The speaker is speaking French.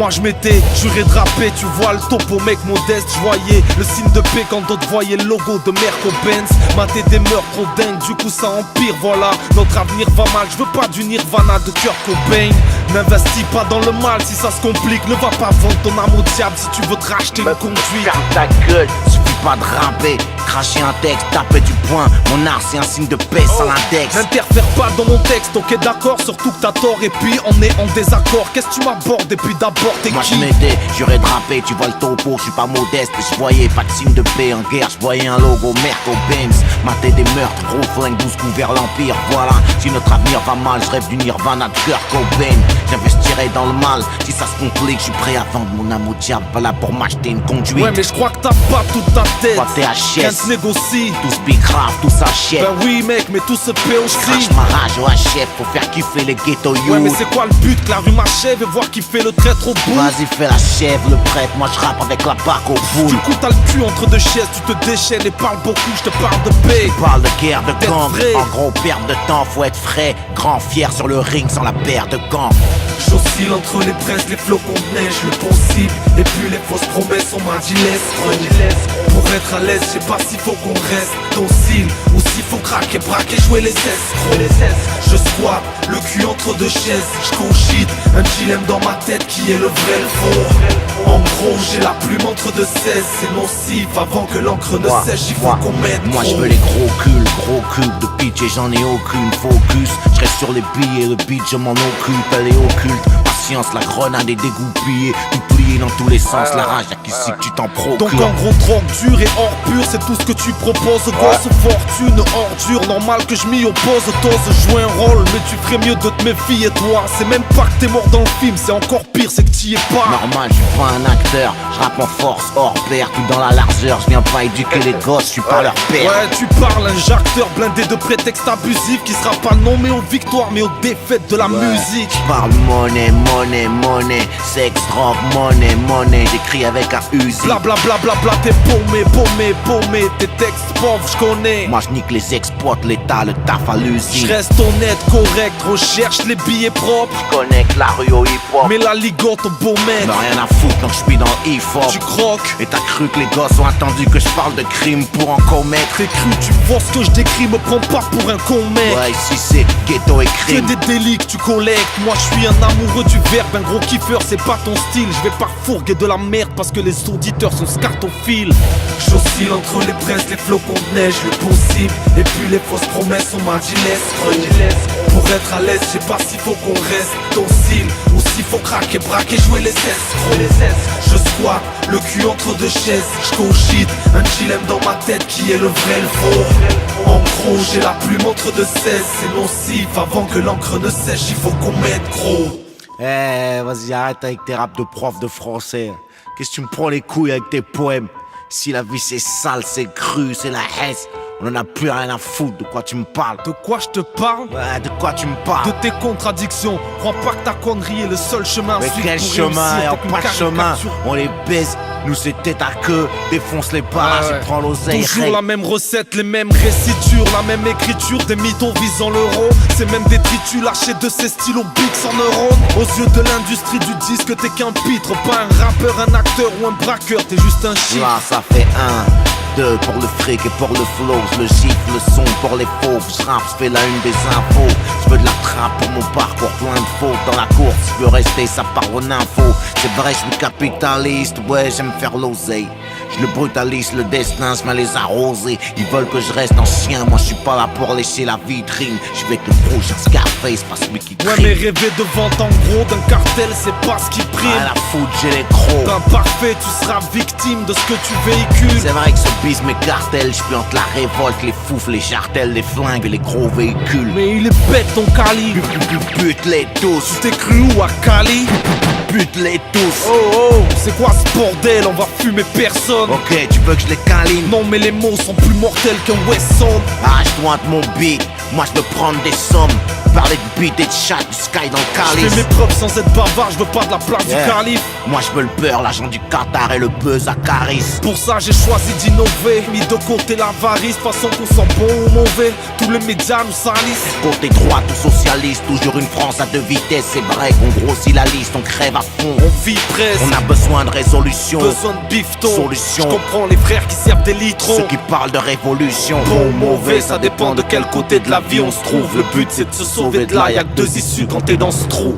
Moi je m'étais juré de rapper, tu vois le topo mec modeste. Je voyais le signe de paix quand d'autres voyaient le logo de Merco-Benz. Mater des meurtres trop dingues, du coup ça empire. Voilà, notre avenir va mal, je veux pas du Nirvana de Kurt Cobain. N'investis pas dans le mal si ça se complique. Ne va pas vendre ton âme au diable si tu veux te racheter une conduite. Ferme ta gueule, suffit pas de rapper. Cracher un texte, taper du poing. Mon art c'est un signe de paix sans l'index. N'interfère pas dans mon texte, ok d'accord, surtout que t'as tort. Et puis on est en désaccord, qu'est-ce que tu m'abordes? Et puis d'abord t'es Moi qui? je m'étais juré de rapper, tu vois le topo, je suis pas modeste. Je voyais pas de signe de paix en guerre, je voyais un logo Merco-Benz. Mater des meurtres, gros flingue, 12 coups vers l'empire. Voilà, si notre avenir va mal, je rêve du Nirvana de Kurt Cobain. J'investirai dans le mal, si ça se complique, je suis prêt à vendre mon âme au diable. Voilà pour m'acheter une conduite. Ouais mais je crois que t'as pas toute ta tête. Pas THS, se négocie. tout se bicrave, tout s'achète. Ben oui mec, mais tout se paie aussi. Crache ma rage au HF, faut faire kiffer les ghetto youth. Ouais mais c'est quoi le but? Que la rue m'achève et voir qui fait le traître au bout. Vas-y fais la chèvre, le prêtre, moi je rappe avec la barque au bout. Du coup t'as le cul entre deux chaises, tu te déchaînes et parles beaucoup, je te parle de paix. Je parle de guerre, de D'être gang. vrai. En gros perte de temps, faut être frais. Grand fier sur le ring sans la paire de gants. J'oscille entre les braises, les flocons de neige, le possible. Et puis les fausses promesses, on m'a dit laisse. Pour être à l'aise, je sais pas s'il faut qu'on reste docile ou s'il faut craquer, braquer, jouer les escrocs. Je squatte, le cul entre deux chaises, je cogite un dilemme dans ma tête qui est le vrai, le faux. En gros, j'ai la plume entre deux 16, c'est nocif. Avant que l'encre ne sèche, il faut qu'on mette Moi je trop. veux les gros cubes de pitch et j'en ai aucune focus. Je reste sur les billets, le beat je m'en occupe, elle est occulte. Patience, la grenade est dégoupillée, tout plié dans tous les sens, la rage y'a qu'ici que tu t'en procures. Donc en gros drogue dure et hors pur, c'est tout ce que tu proposes. Gosse fortune, ordure, normal que je m'y oppose. T'oses jouer un rôle, mais tu ferais mieux de te méfier toi. C'est même pas que t'es mort dans le film, c'est encore pire, c'est que t'y es pas. Normal, je suis pas un acteur, je rappe en force, hors pair, tout dans la largeur. Je viens pas éduquer les gosses, je suis pas leur père. Ouais, tu parles, un jacteur blindé de prétextes abusifs qui sera pas nommé aux victoires mais aux défaites de la musique. Je parle monnaie, sexe, drogue, monnaie. J'écris avec un Uzi. Blablabla, t'es paumé, tes textes pauvres, j'connais. Moi je nique les exploite, l'état, le taf à l'usine. J'reste honnête, correct, recherche les billets propres. Connecte la rue au hip-hop. Mais la ligote au beau mec. Mais rien à foutre quand je suis dans le hip-hop. Tu croques. Et t'as cru que les gosses ont attendu que je parle de crime pour en commettre? T'es cru, tu vois ce que je décris, me prends pas pour un con mec. Ouais, ici c'est ghetto et C'est crime. des délits que tu collectes. Moi je suis un amoureux du verbe, un gros kiffeur, c'est pas ton style. Je vais pas fourguer de la merde parce que les auditeurs sont scartophiles. J'oscille entre les braises, les flocons de neige, le possible. Et puis les fausses promesses, on m'a dit laisse. Pour être à l'aise, je sais pas s'il faut qu'on reste docile ou s'il faut craquer, braquer, jouer les escrocs. Je squatte, le cul entre deux chaises, je cogite un dilemme dans ma tête qui est le vrai, le faux. En gros, j'ai la plume entre deux 16, c'est nocif. Avant que l'encre ne sèche, il faut qu'on mette gros. Eh, vas-y, arrête avec tes raps de prof de français. Qu'est-ce que tu me prends les couilles avec tes poèmes? Si la vie c'est sale, c'est cru, c'est la haine, on en a plus rien à foutre. De quoi tu me parles? De quoi je te parle? Ouais, de quoi tu me parles? De tes contradictions. Crois pas que ta connerie est le seul chemin à Mais suivre quel pour chemin? réussir, Y'a t'es qu'une pas de chemin. caricature. On les baise, nous c'est tête à queue. Défonce les barrages et prends l'oseille. Toujours la même recette, les mêmes récitures, la même écriture, des mythos visant l'euro. C'est même des tritus lâchés de ces stylos Bix en neurones. Aux yeux de l'industrie du disque, t'es qu'un pitre, pas un rappeur, un acteur ou un braqueur, t'es juste un chiffre. Là ça fait 1, 2 pour le fric et pour le flow. Le gifle, le son pour les fauves. J'rappe, j'fais la une des infos. J'veux de la trappe pour mon parcours, plein de fautes. Dans la course, je veux rester, ça part en info. C'est vrai, j'suis capitaliste, ouais, j'aime faire l'oseille. Je le brutalise, le destin, je les arroser. Ils veulent que je reste ancien, moi je suis pas là pour lécher la vitrine. Je vais être le prochain Scarface, pas celui qui Ouais crime. mais rêver de vente en gros d'un cartel, c'est pas ce qui prime. À la foutre, j'ai les crocs. Imparfait, tu seras victime de ce que tu véhicules. C'est vrai que ce bise mes cartels, je entre la révolte, les foufs, les chartels, les flingues et les gros véhicules. Mais il est bête ton calibre. Bute-les tous, Tu t'es cru où à Cali? bute-les tous. Oh, c'est quoi ce bordel? On va fumer personne. Ok, tu veux que je les câline? Non mais les mots sont plus mortels qu'un Wesson. Arrache-toi de mon beat, Moi je veux prendre des sommes, parler de beat et de chat, du sky dans le Je calice. fais mes preuves sans être bavard, je veux pas de la place Yeah. du calife. Moi je veux le beurre, l'argent du Qatar et le buzz à Caris. Pour ça j'ai choisi d'innover, mis de côté l'avarice, façon qu'on sent bon ou mauvais, tous les médias nous salissent. Côté droit ou socialiste, toujours une France à deux vitesses. C'est vrai qu'on grossit la liste, on crève à fond. On vit presse, On a besoin de résolution, besoin de bifton. Solution. Je comprends les frères qui servent des litrons. ceux qui parlent de révolution. Bon ou mauvais, ça dépend de quel côté de la vie on se trouve. Le but c'est de se sauver de là, y'a que deux issues quand t'es dans ce trou.